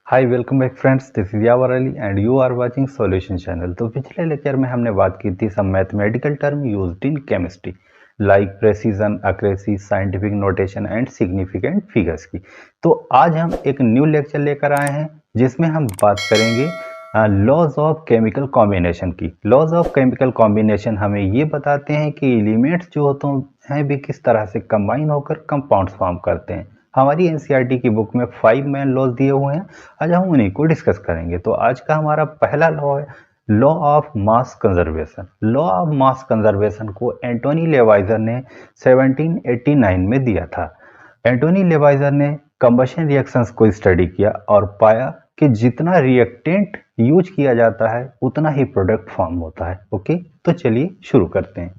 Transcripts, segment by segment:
Hi welcome back friends, this is Yawar Ali and you are watching solution channel. तो पिछले lecture में हमने बात की थी some mathematical term used in chemistry like precision, accuracy, scientific notation and significant figures की। तो आज हम एक न्यू लेक्चर लेकर आए हैं जिसमें हम बात करेंगे लॉज ऑफ केमिकल कॉम्बिनेशन की। लॉज ऑफ केमिकल कॉम्बिनेशन हमें ये बताते हैं कि एलिमेंट्स जो होते हैं भी किस तरह से कंबाइन होकर कंपाउंड्स फॉर्म करते हैं। हमारी एनसीईआरटी की बुक में 5 मेन लॉज दिए हुए हैं, आज हम उन्हीं को डिस्कस करेंगे। तो आज का हमारा पहला लॉ है law of mass conservation. Law of mass conservation को एंटोनी लेवाइजर ने 1789 में दिया था। एंटोनी लेवाइजर ने कंबशन रिएक्शंस को स्टडी किया और पाया कि जितना रिएक्टेंट यूज किया जाता है उतना ही प्रोडक्ट फॉर्म होता है। ओके, तो चलिए शुरू करते हैं।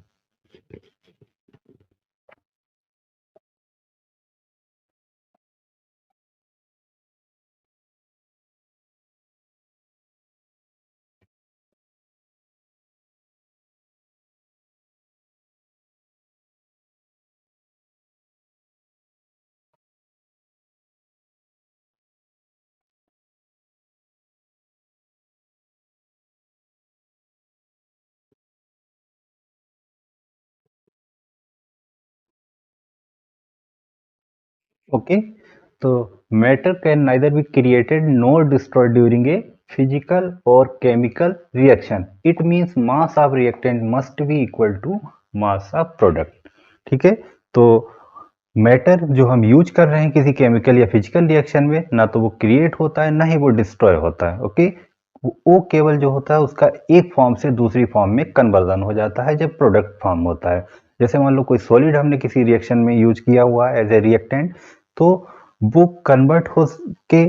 ओके, तो matter can neither be created nor destroyed during a physical और chemical reaction. It means mass of reactant must be equal to mass of product. ठीक है, तो मैटर जो हम यूज कर रहे हैं किसी केमिकल या फिजिकल रिएक्शन में, ना तो वो क्रिएट होता है ना ही वो डिस्ट्रॉय होता है। ओके, वो केवल जो होता है उसका एक फॉर्म से दूसरी फॉर्म में कन्वर्जन हो जाता है जब प्रोडक्ट फॉर्म होता है। जैसे मान लो कोई सॉलिड हमने किसी रिएक्शन में यूज किया हुआ है एज ए रिएक्टेंट, तो वो कन्वर्ट हो के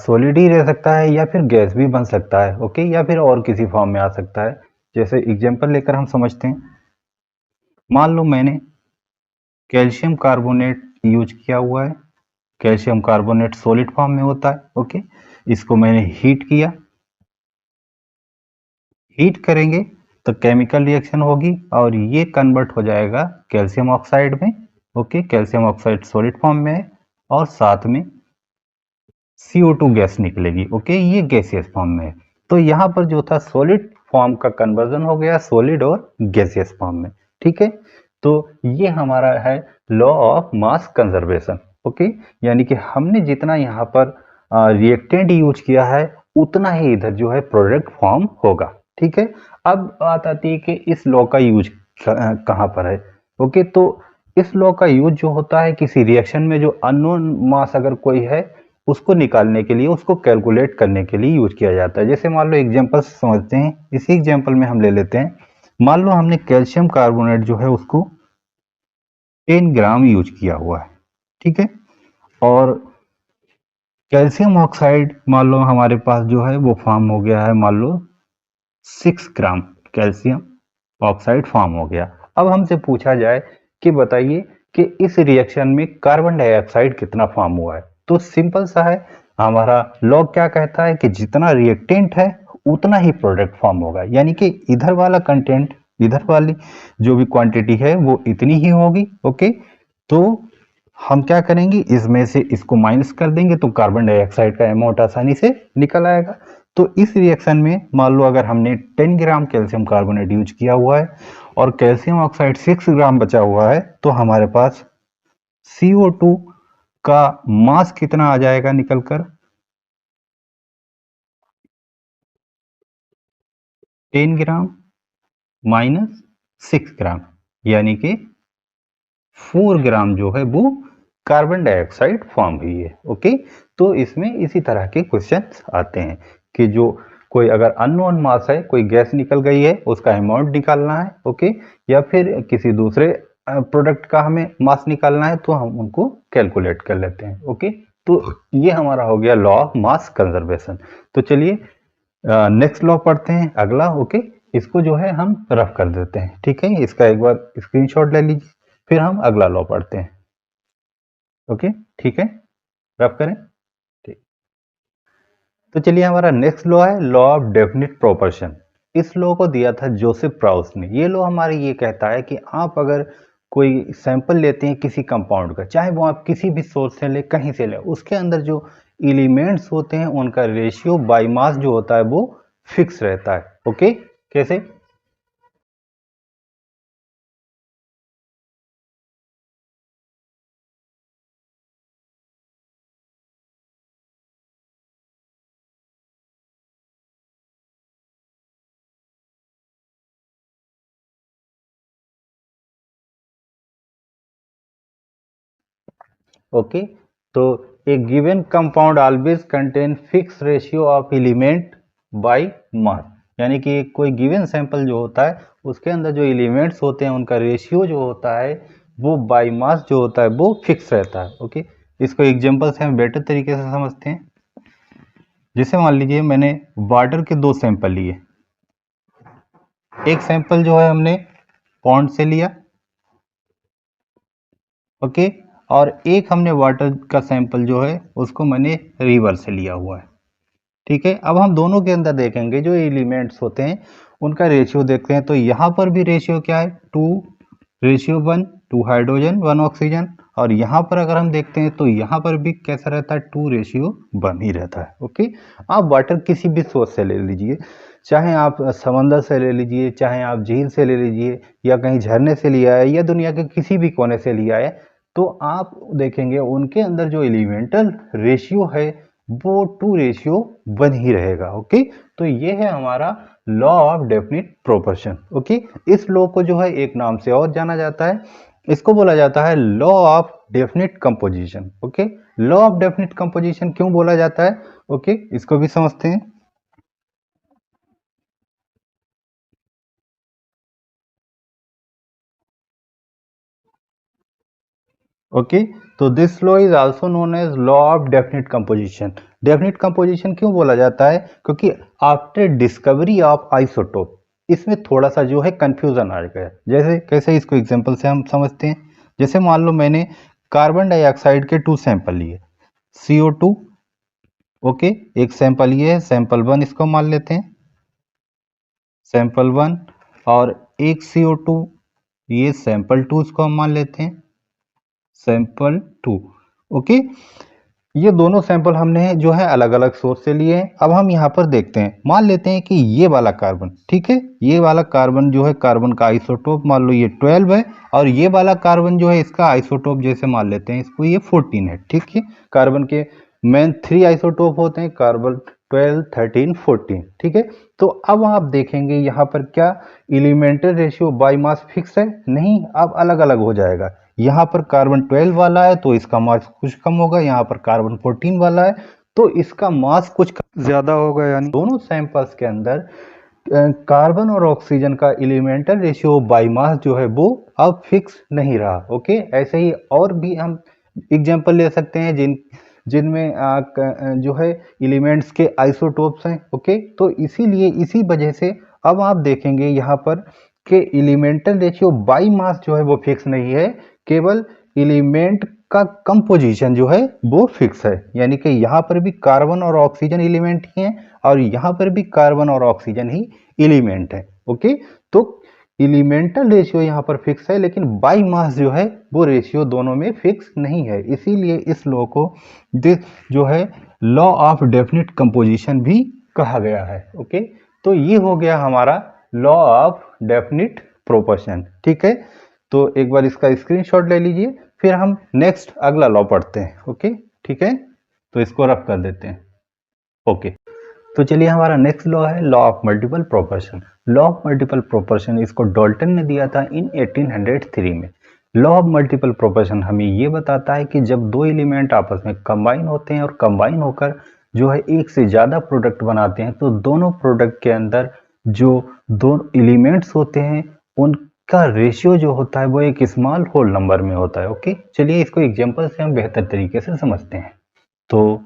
सॉलिड ही रह सकता है या फिर गैस भी बन सकता है। ओके, या फिर और किसी फॉर्म में आ सकता है। जैसे एग्जांपल लेकर हम समझते हैं। मान लो मैंने कैल्शियम कार्बोनेट यूज किया हुआ है। कैल्शियम कार्बोनेट सॉलिड फॉर्म में होता है। ओके, इसको मैंने हीट किया। हीट करेंगे तो केमिकल रिएक्शन होगी और ये कन्वर्ट हो जाएगा कैल्शियम ऑक्साइड में। Okay, calcium oxide solid form में है और साथ में CO2 गैस निकलेगी। ओके, ये गैसियस फॉर्म में है। तो यहाँ पर जो था सॉलिड फॉर्म का कन्वर्जन हो गया सॉलिड और गैसियस फॉर्म में। ठीक है, तो ये हमारा है law of mass conservation. Okay, यानी कि हमने जितना यहाँ पर रिएक्टेंट यूज किया है उतना ही इधर जो है प्रोडक्ट फॉर्म होगा। ठीक है, अब बात आती है कि इस लॉ का यूज कहाँ पर है। ओके, तो इस लॉ का यूज जो होता है किसी रिएक्शन में जो अननोन मास अगर कोई है उसको निकालने के लिए, उसको कैलकुलेट करने के लिए यूज किया जाता है। जैसे मान लो एग्जांपल समझते हैं। इसी एग्जांपल में हम ले लेते हैं। मान लो हमने कैल्शियम कार्बोनेट जो है उसको 10 ग्राम यूज किया हुआ है। ठीक है, और कैल्शियम ऑक्साइड मान लो हमारे पास जो है वो फॉर्म हो गया है, मान लो 6 ग्राम कैल्शियम ऑक्साइड फॉर्म हो गया। अब हमसे पूछा जाए कि बताइए कि इस रिएक्शन में कार्बन डाइऑक्साइड कितना फॉर्म हुआ है। तो सिंपल सा है, हमारा लॉ क्या कहता है कि जितना रिएक्टेंट है उतना ही प्रोडक्ट फॉर्म होगा। यानी कि इधर वाला कंटेंट, इधर वाली जो भी क्वांटिटी है वो इतनी ही होगी। ओके, तो हम क्या करेंगे, इसमें से इसको माइनस कर देंगे तो कार्बन डाइऑक्साइड का अमाउंट आसानी से निकल आएगा। तो इस रिएक्शन में मान लो अगर हमने 10 ग्राम कैल्शियम कार्बोनेट यूज किया हुआ है और कैल्शियम ऑक्साइड 6 ग्राम बचा हुआ है, तो हमारे पास CO2 का मास कितना आ जाएगा निकलकर, 10 ग्राम माइनस 6 ग्राम, यानी कि 4 ग्राम जो है वो कार्बन डाइऑक्साइड फॉर्म हुई है। ओके, तो इसमें इसी तरह के क्वेश्चन आते हैं कि जो कोई अगर अननोन मास है, कोई गैस निकल गई है, उसका अमाउंट निकालना है। ओके, या फिर किसी दूसरे प्रोडक्ट का हमें मास निकालना है तो हम उनको कैलकुलेट कर लेते हैं। ओके, तो ये हमारा हो गया लॉ ऑफ मास कंजर्वेशन। तो चलिए नेक्स्ट लॉ पढ़ते हैं अगला। ओके, इसको जो है हम रफ कर देते हैं। ठीक है, इसका एक बार स्क्रीनशॉट ले लीजिए, फिर हम अगला लॉ पढ़ते हैं। ओके, ठीक है, रफ करें। ठीक, तो चलिए हमारा नेक्स्ट लॉ है लॉ ऑफ डेफिनिट प्रोपोर्शन। इस लॉ को दिया था जोसेफ प्राउस ने। ये लॉ हमारे ये कहता है कि आप अगर कोई सैंपल लेते हैं किसी कंपाउंड का, चाहे वो आप किसी भी सोर्स से ले, कहीं से ले, उसके अंदर जो एलिमेंट्स होते हैं उनका रेशियो बाय मास जो होता है वो फिक्स रहता है। ओके, कैसे? ओके, तो a given compound always contain fix ratio of element by mass, यानी कि कोई गिवन सैंपल जो होता है उसके अंदर जो एलिमेंट्स होते हैं उनका रेशियो जो होता है वो बाय मास जो होता है वो फिक्स रहता है। ओके, इसको एग्जांपल से हम बेटर तरीके से समझते हैं। जैसे मान लीजिए मैंने वाटर के दो सैंपल लिए, एक सैंपल जो है हमने पॉन्ड से लिया, ओके, और एक हमने वाटर का सैंपल जो है उसको मैंने रिवर से लिया हुआ है। ठीक है, अब हम दोनों के अंदर देखेंगे जो एलिमेंट्स होते हैं उनका रेशियो देखते हैं, तो यहाँ पर भी रेशियो क्या है, 2:1, 2 हाइड्रोजन 1 ऑक्सीजन, और यहाँ पर अगर हम देखते हैं तो यहाँ पर भी कैसा रहता है, 2:1 ही रहता है। ओके, आप वाटर किसी भी सोर्स से ले लीजिए, चाहे आप समंदर से ले लीजिए, चाहे आप झील से ले लीजिए, या कहीं झरने से लिया है, या दुनिया के किसी भी कोने से लिया है, तो आप देखेंगे उनके अंदर जो एलिमेंटल रेशियो है वो 2:1 ही रहेगा। ओके, तो ये है हमारा law of definite proportion. Okay, इस लॉ को जो है एक नाम से और जाना जाता है, इसको बोला जाता है law of definite composition. Okay, law of definite composition क्यों बोला जाता है, ओके, इसको भी समझते हैं। ओके, तो this law is also known as law of definite composition. Definite composition क्यों बोला जाता है, क्योंकि आफ्टर डिस्कवरी ऑफ आइसोटोप इसमें थोड़ा सा जो है कंफ्यूजन आ गया। जैसे कैसे, इसको एग्जांपल से हम समझते हैं। जैसे मान लो मैंने कार्बन डाइऑक्साइड के 2 सैंपल लिए, CO2, ओके, एक सैंपल ये है, सैंपल 1 इसको मान लेते हैं, सैंपल 1, और एक CO2, ये सैंपल 2 इसको हम मान लेते हैं, सैंपल 2। ओके, ये दोनों सैंपल हमने जो है अलग अलग सोर्स से लिए हैं। अब हम यहाँ पर देखते हैं, मान लेते हैं कि ये वाला कार्बन, ठीक है, ये वाला कार्बन जो है कार्बन का आइसोटोप मान लो ये 12 है, और ये वाला कार्बन जो है इसका आइसोटोप जैसे मान लेते हैं इसको ये 14 है। ठीक है, कार्बन के मेन 3 आइसोटोप होते हैं, कार्बन 12, 13, 14। ठीक है, तो अब आप देखेंगे यहाँ पर क्या elemental ratio by mass fix है, नहीं, अब अलग अलग हो जाएगा। यहाँ पर कार्बन 12 वाला है तो इसका मास कुछ कम होगा, यहाँ पर कार्बन 14 वाला है तो इसका मास कुछ ज्यादा होगा। यानी दोनों सैंपल्स के अंदर कार्बन और ऑक्सीजन का एलिमेंटल रेशियो बाय मास जो है वो अब फिक्स नहीं रहा। ओके, ऐसे ही और भी हम एग्जांपल ले सकते हैं जिनमें जो है एलिमेंट्स के आइसोटोप्स हैं। ओके, तो इसीलिए इसी वजह से अब आप देखेंगे यहाँ पर के एलिमेंटल रेशियो बाई मास जो है वो फिक्स नहीं है, केवल एलिमेंट का कंपोजिशन जो है वो फिक्स है। यानी कि यहाँ पर भी कार्बन और ऑक्सीजन एलिमेंट ही हैं और यहाँ पर भी कार्बन और ऑक्सीजन ही एलिमेंट है। ओके, तो एलिमेंटल रेशियो यहाँ पर फिक्स है, लेकिन बाई मास जो है वो रेशियो दोनों में फिक्स नहीं है। इसीलिए इस लॉ को जो है लॉ ऑफ डेफिनिट कंपोजिशन भी कहा गया है। ओके, तो ये हो गया हमारा लॉ ऑफ डेफिनिट प्रोपोर्शन। ठीक है, तो एक बार इसका स्क्रीनशॉट ले लीजिए, फिर हम नेक्स्ट अगला लॉ पढ़ते हैं। ओके, ठीक है, तो इसको रफ कर देते हैं। ओके, तो चलिए हमारा नेक्स्ट लॉ है law of multiple proportion. Law of multiple proportion इसको डॉल्टन ने दिया था इन 1803 में। लॉ ऑफ मल्टीपल प्रोपोर्शन हमें ये बताता है कि जब दो एलिमेंट आपस में कंबाइन होते हैं और कंबाइन होकर जो है एक से ज़्यादा प्रोडक्ट बनाते हैं, तो दोनों प्रोडक्ट के अंदर जो दो एलिमेंट्स होते हैं उनका रेशियो जो होता है वो एक स्मॉल होल नंबर में होता है। ओके, चलिए इसको एग्जाम्पल से हम बेहतर तरीके से समझते हैं। तो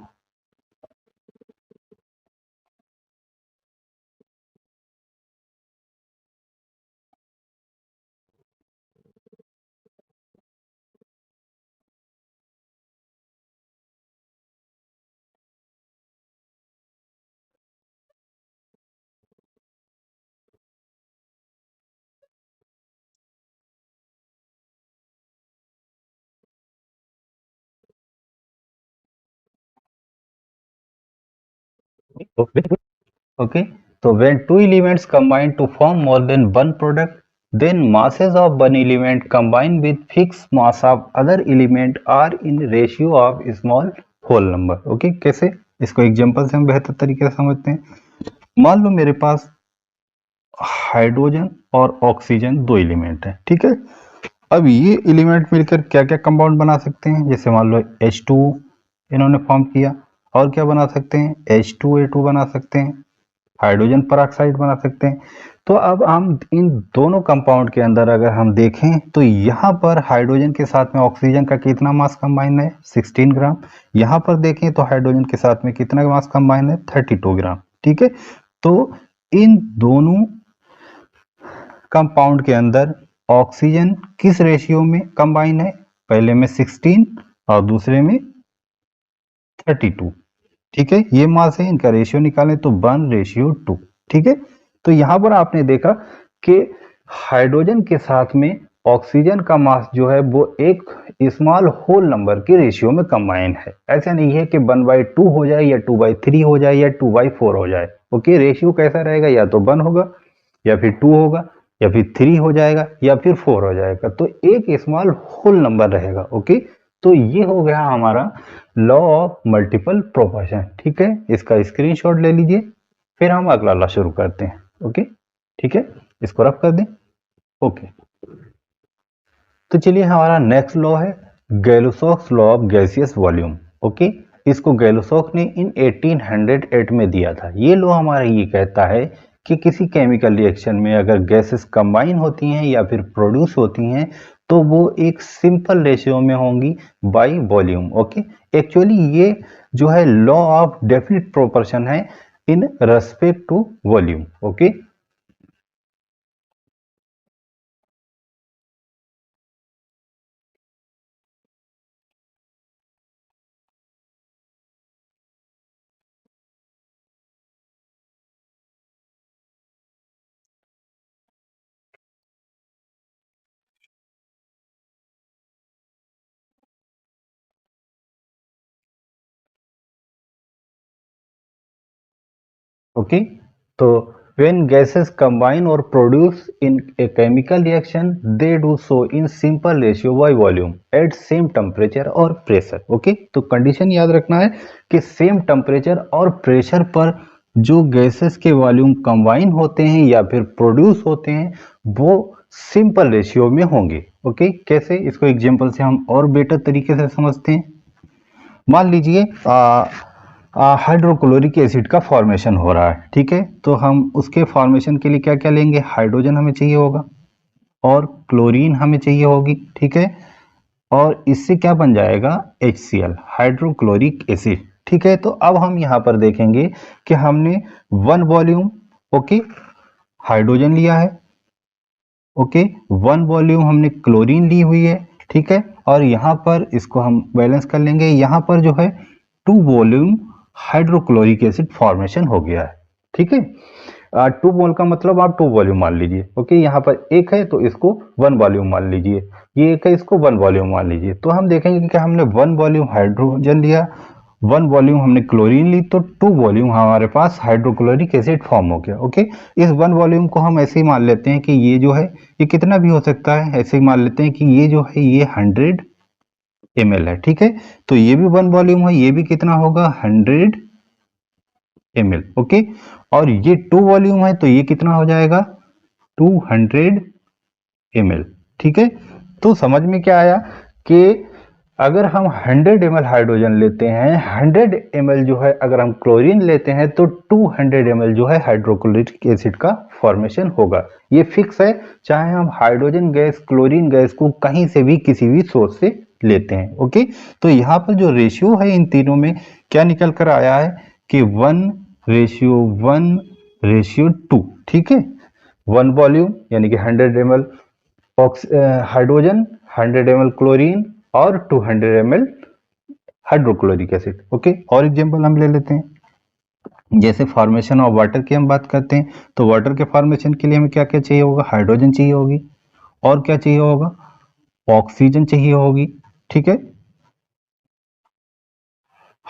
Okay, so when two elements combine to form more than one product, then masses of one element combined with fixed mass of other element are in ratio of small whole number. Okay, कैसे? इसको example से हम बेहतर तरीके से समझते हैं। मान लो मेरे पास हाइड्रोजन और ऑक्सीजन दो एलिमेंट हैं, ठीक है। अब ये एलिमेंट मिलकर क्या क्या कंपाउंड बना सकते हैं, जैसे मान लो H2 इन्होंने फॉर्म किया, और क्या बना सकते हैं, H2A2 बना सकते हैं, हाइड्रोजन परऑक्साइड बना सकते हैं। तो अब हम इन दोनों कंपाउंड के अंदर अगर हम देखें तो यहाँ पर हाइड्रोजन के साथ में ऑक्सीजन का कितना मास कंबाइन है, 16 ग्राम। यहाँ पर देखें तो हाइड्रोजन के साथ में कितना मास कंबाइन है, 32 ग्राम, ठीक है। तो इन दोनों कंपाउंड के अंदर ऑक्सीजन किस रेशियो में कंबाइन है, पहले में 16 और दूसरे में 32, ठीक है। ये मास है, इनका रेशियो निकालें तो 1:2, ठीक है। तो यहां पर आपने देखा कि हाइड्रोजन के साथ में ऑक्सीजन का मास जो है वो एक स्मॉल होल नंबर के रेशियो में कंबाइन है। ऐसा नहीं है कि 1/2 हो जाए या 2/3 हो जाए या 2/4 हो जाए। ओके, रेशियो कैसा रहेगा, या तो 1 होगा या फिर 2 होगा या फिर 3 हो जाएगा या फिर 4 हो जाएगा। तो एक स्मॉल होल नंबर रहेगा। ओके, तो ये हो गया हमारा लॉ ऑफ मल्टीपल प्रोपोर्शन, ठीक है। इसका स्क्रीनशॉट ले लीजिए, फिर हम अगला लॉ शुरू करते हैं। ओके, ठीक है, इसको रफ कर दें। ओके, तो चलिए हमारा नेक्स्ट लॉ है Gay Lussac's law of gaseous volume. Okay, इसको गैलोसॉक ने इन 1808 में दिया था। ये लॉ हमारा ये कहता है कि किसी केमिकल रिएक्शन में अगर गैसेस कंबाइन होती हैं या फिर प्रोड्यूस होती हैं तो वो एक सिंपल रेशियो में होंगी बाय वॉल्यूम। ओके, एक्चुअली ये जो है लॉ ऑफ डेफिनिट प्रोपोर्शन है in respect to volume. Okay, okay, तो when gases combine or produce in a chemical reaction they do so in simple ratio by volume at same temperature और pressure। Okay, तो condition याद रखना है कि same temperature और pressure पर जो गैसेस के वॉल्यूम कंबाइन होते हैं या फिर प्रोड्यूस होते हैं वो सिंपल रेशियो में होंगे। ओके, कैसे, इसको एग्जांपल से हम और बेटर तरीके से समझते हैं। मान लीजिए हाइड्रोक्लोरिक एसिड का फॉर्मेशन हो रहा है, ठीक है। तो हम उसके फॉर्मेशन के लिए क्या क्या लेंगे, हाइड्रोजन हमें चाहिए होगा और क्लोरीन हमें चाहिए होगी, ठीक है। और इससे क्या बन जाएगा, HCl, हाइड्रोक्लोरिक एसिड, ठीक है। तो अब हम यहाँ पर देखेंगे कि हमने 1 वॉल्यूम, ओके, हाइड्रोजन लिया है, ओके, 1 वॉल्यूम हमने क्लोरीन ली हुई है, ठीक है। और यहाँ पर इसको हम बैलेंस कर लेंगे, यहाँ पर जो है 2 वॉल्यूम हाइड्रोक्लोरिक एसिड फॉर्मेशन हो गया है, ठीक है। 2 मोल का मतलब आप 2 वॉल्यूम मान लीजिए। ओके, यहाँ पर एक है तो इसको 1 वॉल्यूम मान लीजिए, ये एक है इसको 1 वॉल्यूम मान लीजिए। तो हम देखेंगे कि हमने 1 वॉल्यूम हाइड्रोजन लिया, 1 वॉल्यूम हमने क्लोरीन ली, तो 2 वॉल्यूम हमारे पास हाइड्रोक्लोरिक एसिड फॉर्म हो गया। ओके, इस 1 वॉल्यूम को हम ऐसे ही मान लेते हैं कि ये जो है ये कितना भी हो सकता है, ऐसे ही मान लेते हैं कि ये जो है ये 100 ml है, ठीक है। तो ये भी 1 वॉल्यूम है, ये भी कितना होगा, 100 ml। ओके, और ये 2 वॉल्यूम है तो ये कितना हो जाएगा, 200 ml, ठीक है। तो समझ में क्या आया कि अगर हम 100 ml हाइड्रोजन लेते हैं, 100 ml जो है अगर हम क्लोरीन लेते हैं तो 200 ml जो है हाइड्रोक्लोरिक एसिड का फॉर्मेशन होगा। ये फिक्स है, चाहे हम हाइड्रोजन गैस क्लोरीन गैस को कहीं से भी किसी भी सोर्स से लेते हैं। ओके, तो यहाँ पर जो रेशियो है इन तीनों में क्या निकल कर आया है कि 1:1:2, ठीक है। 1 वॉल्यूम यानी कि 100 ml हाइड्रोजन, 100 ml क्लोरीन और 200 ml हाइड्रोक्लोरिक एसिड। ओके, और एग्जांपल हम ले लेते हैं, जैसे फॉर्मेशन ऑफ वाटर की हम बात करते हैं तो वाटर के फॉर्मेशन के लिए हमें क्या क्या चाहिए होगा, हाइड्रोजन चाहिए होगी, और क्या चाहिए होगा, ऑक्सीजन चाहिए होगी, ठीक है।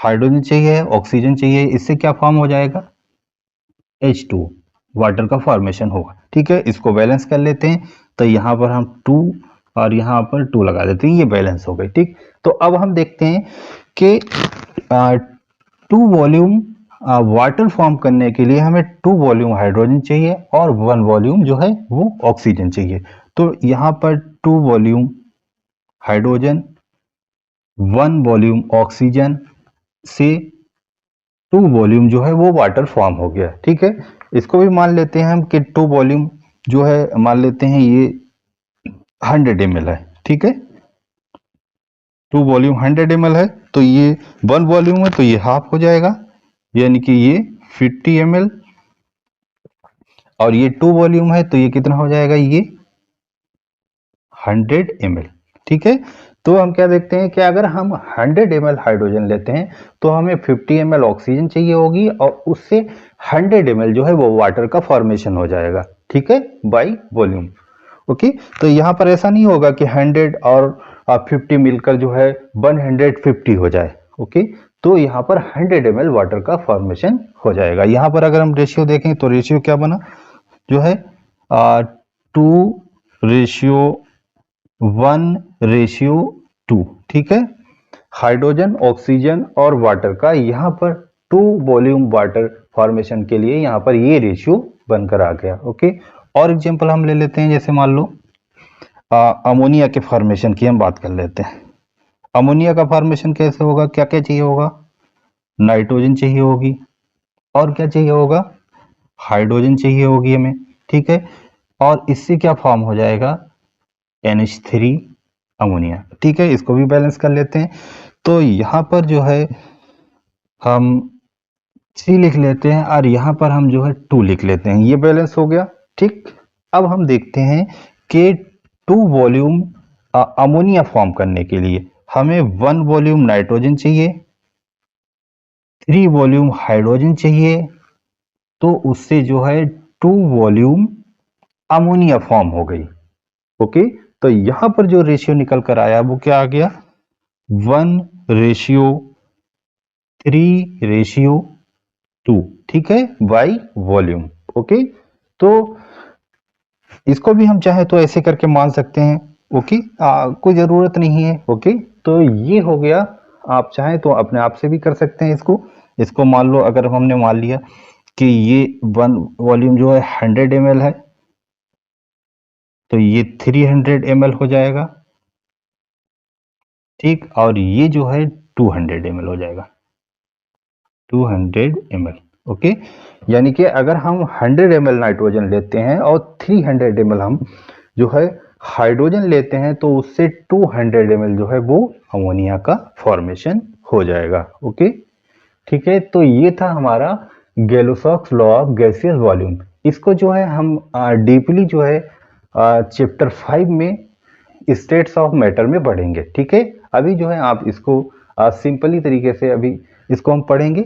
हाइड्रोजन चाहिए, ऑक्सीजन चाहिए, इससे क्या फॉर्म हो जाएगा, H2, वाटर का फॉर्मेशन होगा। ठीक है, इसको बैलेंस कर लेते हैं, तो यहाँ पर हम 2 और यहाँ पर 2 लगा देते हैं, ये बैलेंस हो गई। ठीक, तो अब हम देखते हैं कि 2 वॉल्यूम वाटर फॉर्म करने के लिए हमें 2 वॉल्यूम हाइड्रोजन चाहिए और 1 वॉल्यूम जो है वो ऑक्सीजन चाहिए। तो यहाँ पर 2 वॉल्यूम हाइड्रोजन 1 वॉल्यूम ऑक्सीजन से 2 वॉल्यूम जो है वो वाटर फॉर्म हो गया। ठीक है, इसको भी मान लेते हैं हम कि 2 वॉल्यूम जो है मान लेते हैं ये 100 ml है। ठीक है, 2 वॉल्यूम 100 ml है, तो ये 1 वॉल्यूम है तो ये हाफ हो जाएगा, यानी कि ये 50 ml, और ये 2 वॉल्यूम है तो ये कितना हो जाएगा, ये 100 ml। ठीक है, तो हम क्या देखते हैं कि अगर हम 100 ml हाइड्रोजन लेते हैं तो हमें 50 ml ऑक्सीजन चाहिए होगी और उससे 100 ml जो है वो वाटर का फॉर्मेशन हो जाएगा। ठीक है, बाई वॉल्यूम। ओके, तो यहाँ पर ऐसा नहीं होगा कि 100 और 50 मिलकर जो है 150 हो जाए। ओके, तो यहाँ पर 100 ml वाटर का फॉर्मेशन हो जाएगा। यहाँ पर अगर हम रेशियो देखें तो रेशियो क्या बना, जो है 2:1:2। ठीक है, हाइड्रोजन, ऑक्सीजन और वाटर का यहाँ पर 2 वॉल्यूम वाटर फॉर्मेशन के लिए यहाँ पर ये रेशियो बनकर आ गया। ओके, और एग्जांपल हम ले लेते हैं, जैसे मान लो अमोनिया के फॉर्मेशन की हम बात कर लेते हैं। अमोनिया का फॉर्मेशन कैसे होगा, क्या क्या चाहिए होगा, नाइट्रोजन चाहिए होगी, और क्या चाहिए होगा, हाइड्रोजन चाहिए होगी हमें। ठीक है, और इससे क्या फॉर्म हो जाएगा, NH3 अमोनिया। ठीक है, इसको भी बैलेंस कर लेते हैं, तो यहाँ पर जो है हम 3 लिख लेते हैं और यहाँ पर हम जो है 2 लिख लेते हैं, ये बैलेंस हो गया। ठीक, अब हम देखते हैं कि 2 वॉल्यूम अमोनिया फॉर्म करने के लिए हमें 1 वॉल्यूम नाइट्रोजन चाहिए, 3 वॉल्यूम हाइड्रोजन चाहिए, तो उससे जो है 2 वॉल्यूम अमोनिया फॉर्म हो गई। ओके, तो यहां पर जो रेशियो निकल कर आया वो क्या आ गया, 1:3:2। ठीक है, बाई वॉल्यूम। ओके, तो इसको भी हम चाहे तो ऐसे करके मान सकते हैं। ओके, कोई जरूरत नहीं है। ओके, तो ये हो गया, आप चाहें तो अपने आप से भी कर सकते हैं इसको मान लो, अगर हमने मान लिया कि ये 1 वॉल्यूम जो है 100 ml है, तो ये 300 ml हो जाएगा। ठीक, और ये जो है 200 ml हो जाएगा, 200 ml। ओके, यानी कि अगर हम 100 ml नाइट्रोजन लेते हैं और 300 ml हम जो है हाइड्रोजन लेते हैं, तो उससे 200 ml जो है वो अमोनिया का फॉर्मेशन हो जाएगा। ओके, ठीक है, तो ये था हमारा गैलोसॉक्स लॉ ऑफ गैसियस वॉल्यूम। इसको जो है हम डीपली जो है चैप्टर 5 में स्टेट्स ऑफ मैटर में पढ़ेंगे। ठीक है, अभी जो है आप इसको सिंपली तरीके से अभी इसको हम पढ़ेंगे,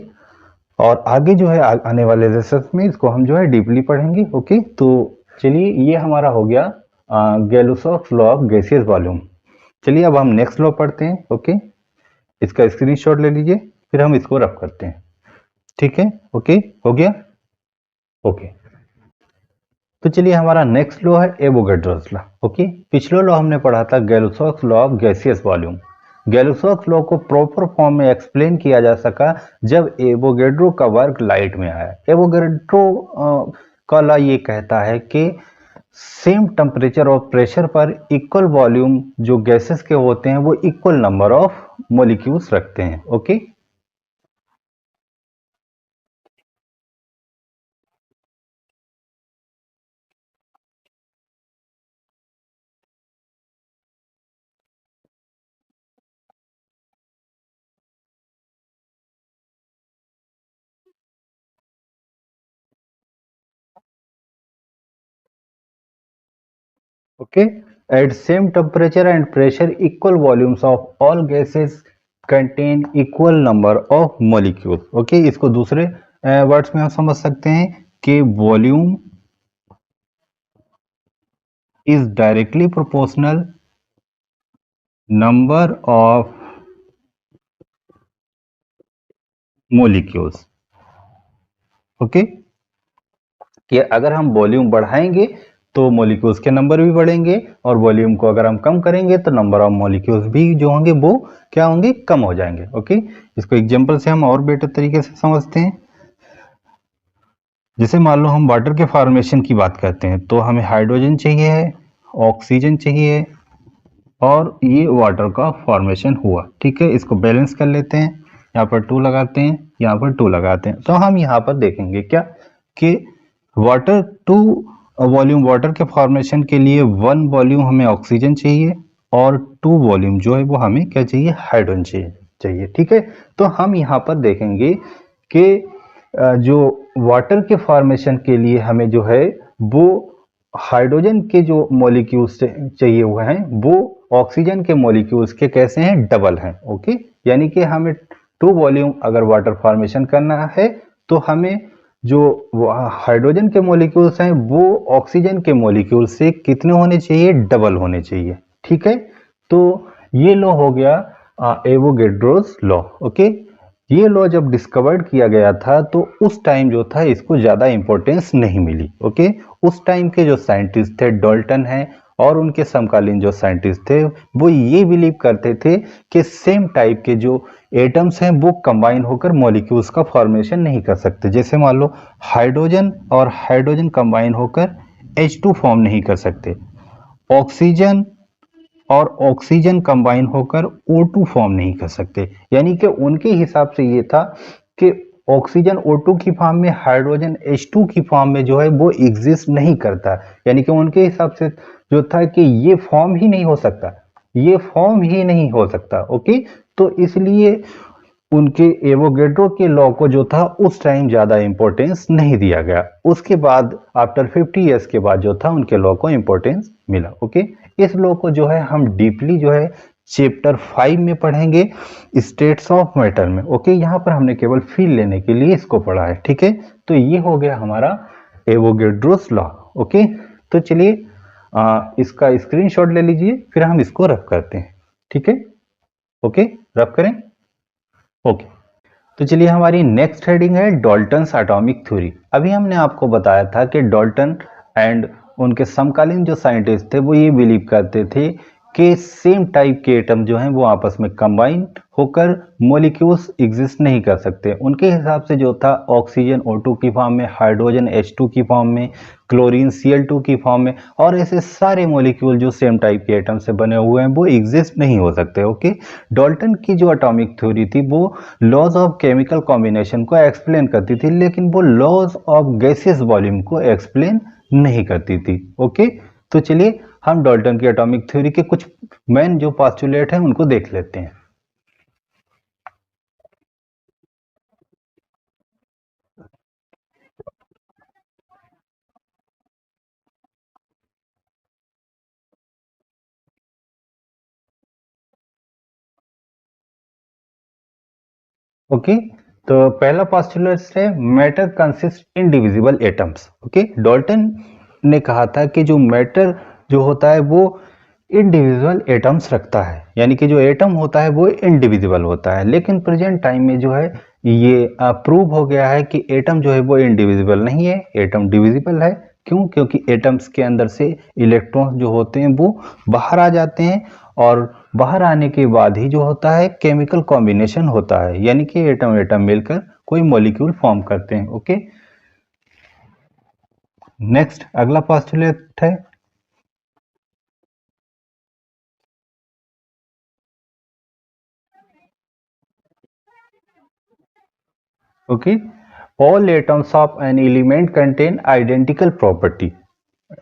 और आगे जो है आने वाले लेसन्स में इसको हम जो है डीपली पढ़ेंगे। ओके, तो चलिए, ये हमारा हो गया गैलोसॉक्स लॉ ऑफ गैसियस वॉल्यूम। चलिए अब हम नेक्स्ट लॉ पढ़ते हैं। ओके, इसका स्क्रीनशॉट ले लीजिए, फिर हम इसको रफ करते हैं। ठीक है, ओके, हो गया। ओके, तो चलिए, हमारा नेक्स्ट लॉ है एवोगैड्रोस लॉ। ओके, पिछला लॉ हमने पढ़ा था Gay Lussac's law of gaseous volume. Gay Lussac's law को प्रॉपर फॉर्म में एक्सप्लेन किया जा सका जब एवोगैड्रो का वर्क लाइट में आया। एवोगैड्रो का लॉ ये कहता है कि सेम टेम्परेचर और प्रेशर पर इक्वल वॉल्यूम जो गैसेस के होते हैं वो इक्वल नंबर ऑफ मॉलिक्यूल्स रखते हैं। Okay, okay, at same temperature and pressure equal volumes of all gases contain equal number of molecules। okay, इसको दूसरे वर्ड्स में हम समझ सकते हैं कि volume is directly proportional number of molecules. Okay, कि अगर हम वॉल्यूम बढ़ाएंगे तो मॉलिक्यूल्स के नंबर भी बढ़ेंगे, और वॉल्यूम को अगर हम कम करेंगे तो नंबर ऑफ मॉलिक्यूल्स भी जो होंगे वो क्या होंगे, कम हो जाएंगे। ओके, इसको एग्जांपल से हम और बेटर तरीके से समझते हैं। जैसे मान लो हम वाटर के फॉर्मेशन की बात करते हैं, तो हमें हाइड्रोजन चाहिए है, ऑक्सीजन चाहिए, और ये वाटर का फॉर्मेशन हुआ। ठीक है, इसको बैलेंस कर लेते हैं, यहाँ पर 2 लगाते हैं, यहाँ पर 2 लगाते हैं, तो हम यहाँ पर देखेंगे क्या कि वाटर 2 वॉल्यूम, वाटर के फॉर्मेशन के लिए 1 वॉल्यूम हमें ऑक्सीजन चाहिए, और 2 वॉल्यूम जो है वो हमें क्या चाहिए, हाइड्रोजन चाहिए। ठीक है, तो हम यहाँ पर देखेंगे कि जो वाटर के फॉर्मेशन के लिए हमें जो है वो हाइड्रोजन के जो मॉलिक्यूल्स चाहिए हुए हैं वो ऑक्सीजन के मॉलिक्यूल्स के कैसे हैं, डबल हैं। ओके, यानी कि हमें 2 वॉल्यूम अगर वाटर फॉर्मेशन करना है तो हमें जो हाइड्रोजन के मॉलिक्यूल्स हैं वो ऑक्सीजन के मॉलिक्यूल से कितने होने चाहिए, डबल होने चाहिए। ठीक है, तो ये लॉ हो गया एवोगैड्रोस लॉ। ओके, ये लॉ जब डिस्कवर्ड किया गया था तो उस टाइम जो था इसको ज्यादा इंपॉर्टेंस नहीं मिली। ओके, उस टाइम के जो साइंटिस्ट थे डाल्टन हैं और उनके समकालीन जो साइंटिस्ट थे वो ये बिलीव करते थे कि सेम टाइप के जो एटम्स हैं वो कंबाइन होकर मॉलिक्यूल्स का फॉर्मेशन नहीं कर सकते। जैसे मान लो हाइड्रोजन और हाइड्रोजन कंबाइन होकर H2 फॉर्म नहीं कर सकते, ऑक्सीजन और ऑक्सीजन कंबाइन होकर O2 फॉर्म नहीं कर सकते। यानी कि उनके हिसाब से ये था कि ऑक्सीजन O2 की फॉर्म में, हाइड्रोजन H2 की फॉर्म में जो है वो एग्जिस्ट नहीं करता। यानी कि उनके हिसाब से जो था कि ये फॉर्म ही नहीं हो सकता, ये फॉर्म ही नहीं हो सकता। ओके, तो इसलिए उनके एवोगैड्रो के लॉ को जो था उस टाइम ज्यादा इंपॉर्टेंस नहीं दिया गया। उसके बाद आफ्टर 50 इयर्स के बाद जो था उनके लॉ को इंपॉर्टेंस मिला। ओके, इस लॉ को जो है हम डीपली जो है चैप्टर 5 में पढ़ेंगे, स्टेट्स ऑफ मैटर में। ओके, यहाँ पर हमने केवल फील लेने के लिए इसको पढ़ा है। ठीक है, तो ये हो गया हमारा एवोगैड्रोस लॉ। ओके, तो चलिए इसका स्क्रीनशॉट ले लीजिए, फिर हम इसको रफ करते हैं। ठीक है, ओके, रफ करें। ओके, तो चलिए हमारी नेक्स्ट हेडिंग है डाल्टन्स एटॉमिक थ्योरी। अभी हमने आपको बताया था कि डाल्टन एंड उनके समकालीन जो साइंटिस्ट थे वो ये बिलीव करते थे कि सेम टाइप के एटम जो हैं वो आपस में कंबाइन होकर मॉलिक्यूल्स एग्जिस्ट नहीं कर सकते। उनके हिसाब से जो था ऑक्सीजन O2 की फॉर्म में, हाइड्रोजन H2 की फॉर्म में, क्लोरीन Cl2 की फॉर्म में, और ऐसे सारे मॉलिक्यूल जो सेम टाइप के एटम से बने हुए हैं वो एग्जिस्ट नहीं हो सकते। ओके, डाल्टन की जो एटॉमिक थ्योरी थी वो लॉज ऑफ केमिकल कॉम्बिनेशन को एक्सप्लेन करती थी, लेकिन वो लॉज ऑफ गैसियस वॉल्यूम को एक्सप्लेन नहीं करती थी। ओके, तो चलिए हम डाल्टन की एटॉमिक थ्योरी के कुछ मेन जो पोस्टुलेट हैं उनको देख लेते हैं। ओके, तो पहला पोस्टुलेट है matter consist indivisible atoms. Okay, Dalton ने कहा था कि जो मैटर जो होता है वो इनडिविजुअल एटम्स रखता है, यानी कि जो एटम होता है वो इनडिविजिबल होता है। लेकिन प्रेजेंट टाइम में जो है ये प्रूव हो गया है कि एटम जो है वो इनडिविजिबल नहीं है, एटम डिविजिबल है। क्यों? क्योंकि एटम्स के अंदर से इलेक्ट्रॉन्स जो होते हैं वो बाहर आ जाते हैं, और बाहर आने के बाद ही जो होता है केमिकल कॉम्बिनेशन होता है, यानी कि एटम एटम मिलकर कोई मॉलिक्यूल फॉर्म करते हैं। ओके, नेक्स्ट अगला पोस्टुलेट है okay, all atoms of an element contain identical property.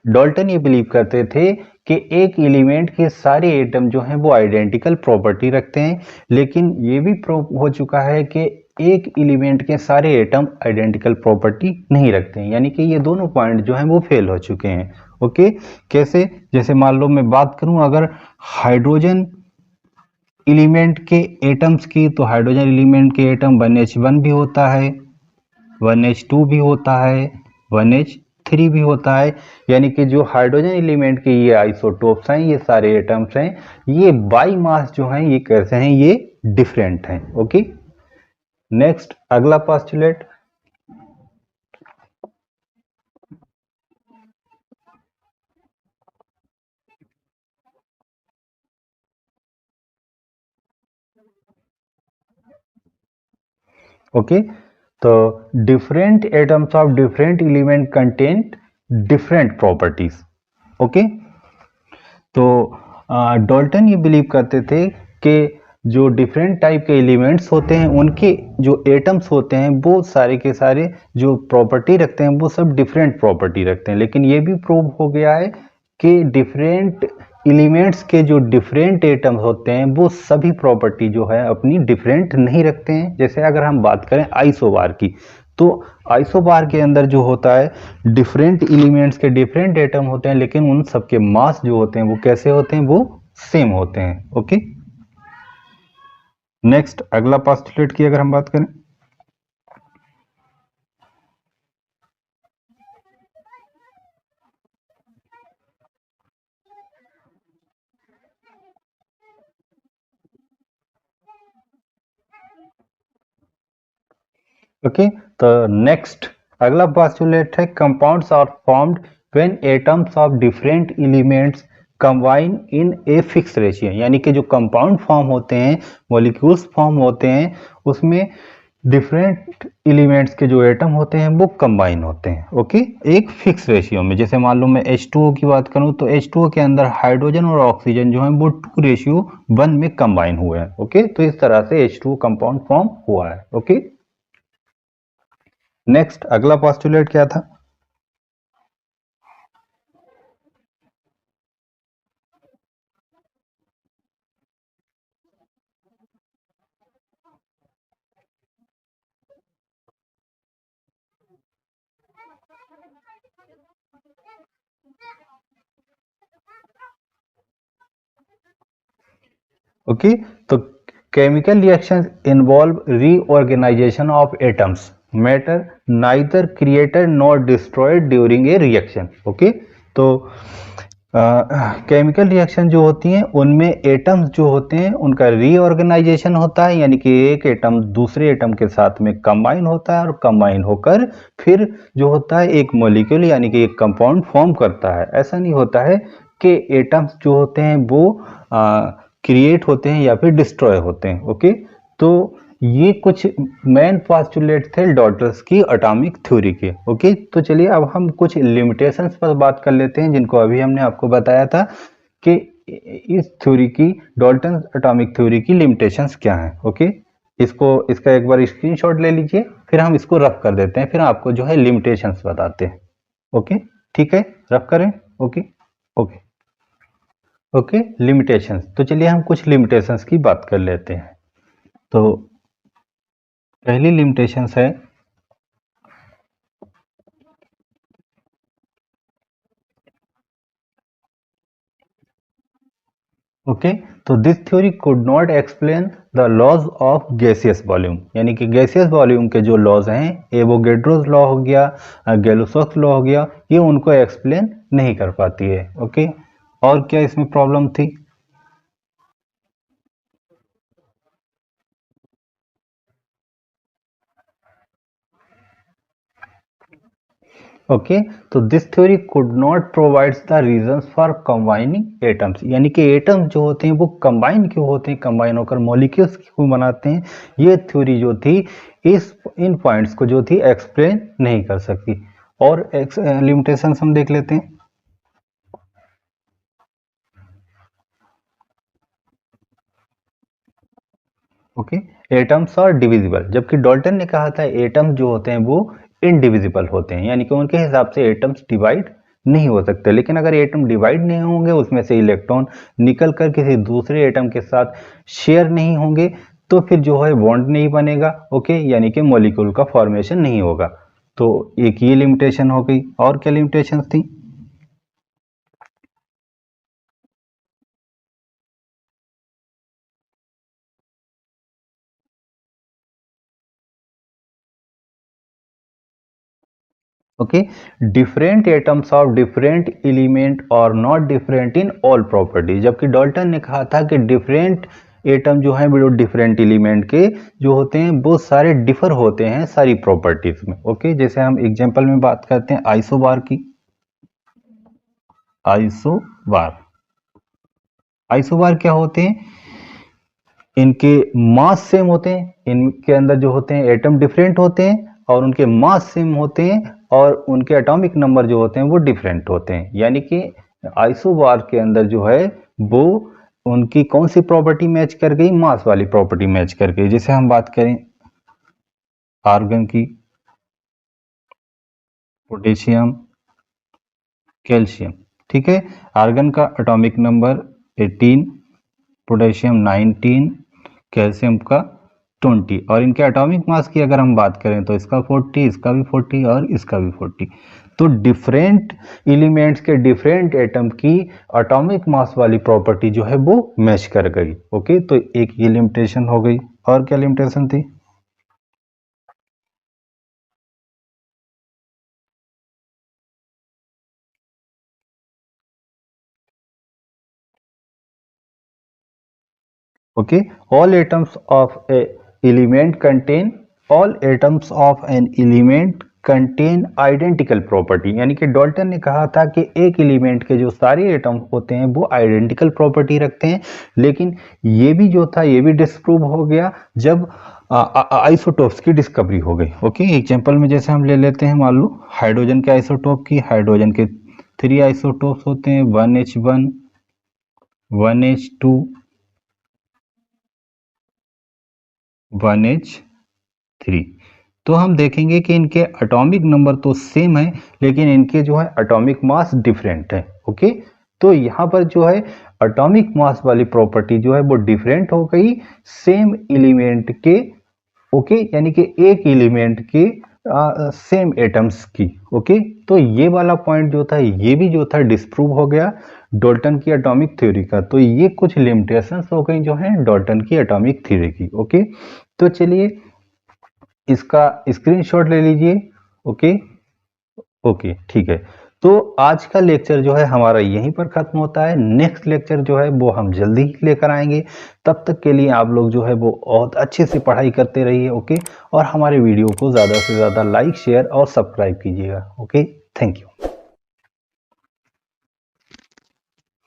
Dalton ये बिलीव करते थे कि एक एलिमेंट के सारे एटम जो हैं वो आइडेंटिकल प्रॉपर्टी रखते हैं, लेकिन ये भी प्रूव हो चुका है कि एक एलिमेंट के सारे एटम आइडेंटिकल प्रॉपर्टी नहीं रखते हैं। यानी कि ये दोनों पॉइंट जो हैं वो फेल हो चुके हैं। ओके, कैसे? जैसे मान लो मैं बात करूं अगर हाइड्रोजन एलिमेंट के एटम्स की, तो हाइड्रोजन एलिमेंट के एटम 1H1 भी होता है, 1H2 भी होता है, 1H3 भी होता है। यानी कि जो हाइड्रोजन एलिमेंट के ये आइसोटोप्स हैं, ये सारे एटम्स हैं, ये बाई मास जो हैं ये कैसे हैं, ये डिफरेंट हैं। ओके, नेक्स्ट अगला पोस्टुलेट, ओके, तो different atoms of different element contain different properties. Okay, तो डॉल्टन ये बिलीव करते थे कि जो डिफरेंट टाइप के एलिमेंट्स होते हैं उनके जो एटम्स होते हैं वो सारे के सारे जो प्रॉपर्टी रखते हैं वो सब डिफरेंट प्रॉपर्टी रखते हैं, लेकिन ये भी प्रूव हो गया है कि डिफरेंट एलिमेंट्स के जो डिफरेंट एटम्स होते हैं वो सभी प्रॉपर्टी जो है अपनी डिफरेंट नहीं रखते हैं। जैसे अगर हम बात करें आइसोबार की, तो आइसोबार के अंदर जो होता है डिफरेंट एलिमेंट्स के डिफरेंट एटम होते हैं, लेकिन उन सबके मास जो होते हैं वो कैसे होते हैं, वो सेम होते हैं। ओके, नेक्स्ट अगला पोस्टुलेट की अगर हम बात करें, ओके, तो नेक्स्ट अगला पोस्टुलेट है compounds are formed when atoms of different elements combine in a fix ratio. यानी कि जो कंपाउंड फॉर्म होते हैं, मॉलिक्यूल्स फॉर्म होते हैं, उसमें डिफरेंट एलिमेंट्स के जो एटम होते हैं वो कंबाइन होते हैं। ओके, एक फिक्स रेशियो में। जैसे मान लो मैं H2O की बात करूं तो H2O के अंदर हाइड्रोजन और ऑक्सीजन जो है वो 2:1 में कंबाइन हुए हैं। ओके, तो इस तरह से H2O कंपाउंड फॉर्म हुआ है। ओके, नेक्स्ट अगला पोस्टुलेट क्या था? ओके, तो chemical reactions involve reorganization of atoms, matter neither created nor destroyed during a reaction. Okay, तो केमिकल रिएक्शन जो होती हैं उनमें एटम्स जो होते हैं उनका रीऑर्गेनाइजेशन होता है, यानी कि एक एटम दूसरे एटम के साथ में कंबाइन होता है और कंबाइन होकर फिर जो होता है एक मॉलिक्यूल यानी कि एक कंपाउंड फॉर्म करता है। ऐसा नहीं होता है कि एटम्स जो होते हैं वो क्रिएट होते हैं या फिर डिस्ट्रॉय होते हैं। ओके, तो ये कुछ मेन पोस्टुलेट थे डॉल्टन्स की एटॉमिक थ्योरी के। ओके, तो चलिए अब हम कुछ लिमिटेशंस पर बात कर लेते हैं जिनको अभी हमने आपको बताया था कि इस थ्योरी की, डॉल्टन एटॉमिक थ्योरी की लिमिटेशंस क्या हैं। ओके, इसका एक बार स्क्रीनशॉट ले लीजिए, फिर हम इसको रफ कर देते हैं, फिर आपको जो है लिमिटेशंस बताते हैं। ओके, ठीक है, रफ करें। Okay, okay, okay, limitations. तो चलिए हम कुछ लिमिटेशंस की बात कर लेते हैं। तो पहली लिमिटेशंस है, ओके, तो this theory could not explain the laws of gaseous volume, यानी कि गैसियस वॉल्यूम के जो लॉज हैं, एवोगेड्रोस लॉ हो गया, गैलोसॉक्स लॉ हो गया, ये उनको एक्सप्लेन नहीं कर पाती है। ओके, और क्या इसमें प्रॉब्लम थी? ओके, तो this theory could not provides the reasons for combining atoms, यानी कि एटम्स जो होते हैं वो कंबाइन क्यों होते हैं, कंबाइन होकर मॉलिक्यूल्स क्यों बनाते हैं, ये थ्योरी जो थी इस इन पॉइंट्स को जो थी एक्सप्लेन नहीं कर सकती। और लिमिटेशंस हम देख लेते हैं। ओके, एटम्स आर डिविजिबल, जबकि डॉल्टन ने कहा था एटम्स जो होते हैं वो इनडिविजिबल होते हैं, यानी कि उनके हिसाब से एटम्स डिवाइड नहीं हो सकते। लेकिन अगर एटम डिवाइड नहीं होंगे, उसमें से इलेक्ट्रॉन निकल कर किसी दूसरे एटम के साथ शेयर नहीं होंगे, तो फिर जो है बॉन्ड नहीं बनेगा। ओके, यानी कि मॉलिक्यूल का फॉर्मेशन नहीं होगा। तो एक ये लिमिटेशन हो गई। और क्या लिमिटेशन थी? Okay, different atoms of different element और not different in all property, जबकि डॉल्टन ने कहा था कि डिफरेंट एटम जो है वो डिफरेंट एलिमेंट के जो होते हैं वो सारे डिफर होते हैं सारी प्रॉपर्टीज में। ओके, जैसे हम एग्जांपल में बात करते हैं आइसोबार की। आइसोबार क्या होते हैं, इनके मास सेम होते हैं, इनके अंदर जो होते हैं एटम डिफरेंट होते हैं और उनके मास सेम होते हैं और उनके एटॉमिक नंबर जो होते हैं वो डिफरेंट होते हैं। यानी कि आइसोबार के अंदर जो है वो उनकी कौन सी प्रॉपर्टी मैच कर गई, मास वाली प्रॉपर्टी मैच कर गई। जैसे हम बात करें आर्गन की, पोटेशियम, कैल्शियम। ठीक है, आर्गन का एटॉमिक नंबर 18, पोटेशियम 19, कैल्शियम का 20 और इनके एटॉमिक मास की अगर हम बात करें तो इसका 40, इसका भी 40 और इसका भी 40। तो डिफरेंट एलिमेंट्स के डिफरेंट एटम की एटॉमिक मास वाली प्रॉपर्टी जो है वो मैच कर गई। ओके, तो एक ये लिमिटेशन हो गई। और क्या लिमिटेशन थी? Okay, all atoms of a element contain all atoms of an element contain identical property। यानी कि डाल्टन ने कहा था कि एक एलिमेंट के जो सारे एटम होते हैं वो आइडेंटिकल प्रॉपर्टी रखते हैं, लेकिन ये भी जो था ये भी डिस्प्रूव हो गया जब आइसोटोप्स की डिस्कवरी हो गई। ओके, एग्जांपल में जैसे हम ले लेते हैं, मान लो हाइड्रोजन के आइसोटोप की। हाइड्रोजन के 3 आइसोटोप्स होते हैं, 1H1, 1H2, 1H3। तो हम देखेंगे कि इनके एटॉमिक नंबर तो सेम है लेकिन इनके जो है एटॉमिक मास डिफरेंट है। ओके, तो यहाँ पर जो है एटॉमिक मास वाली प्रॉपर्टी जो है वो डिफरेंट हो गई सेम एलिमेंट के। ओके, यानी कि एक एलिमेंट के सेम एटम्स की। ओके, तो ये वाला पॉइंट जो था ये भी जो था डिस्प्रूव हो गया डाल्टन की एटॉमिक थ्योरी का। तो ये कुछ लिमिटेशंस हो गई जो है डाल्टन की एटॉमिक थ्योरी की। ओके, तो चलिए इसका स्क्रीनशॉट ले लीजिए। ओके ओके, ठीक है। तो आज का लेक्चर जो है हमारा यहीं पर खत्म होता है। नेक्स्ट लेक्चर जो है वो हम जल्दी ही लेकर आएंगे। तब तक के लिए आप लोग जो है वो बहुत अच्छे से पढ़ाई करते रहिए। ओके, और हमारे वीडियो को ज़्यादा से ज़्यादा लाइक, शेयर और सब्सक्राइब कीजिएगा। Okay, thank you.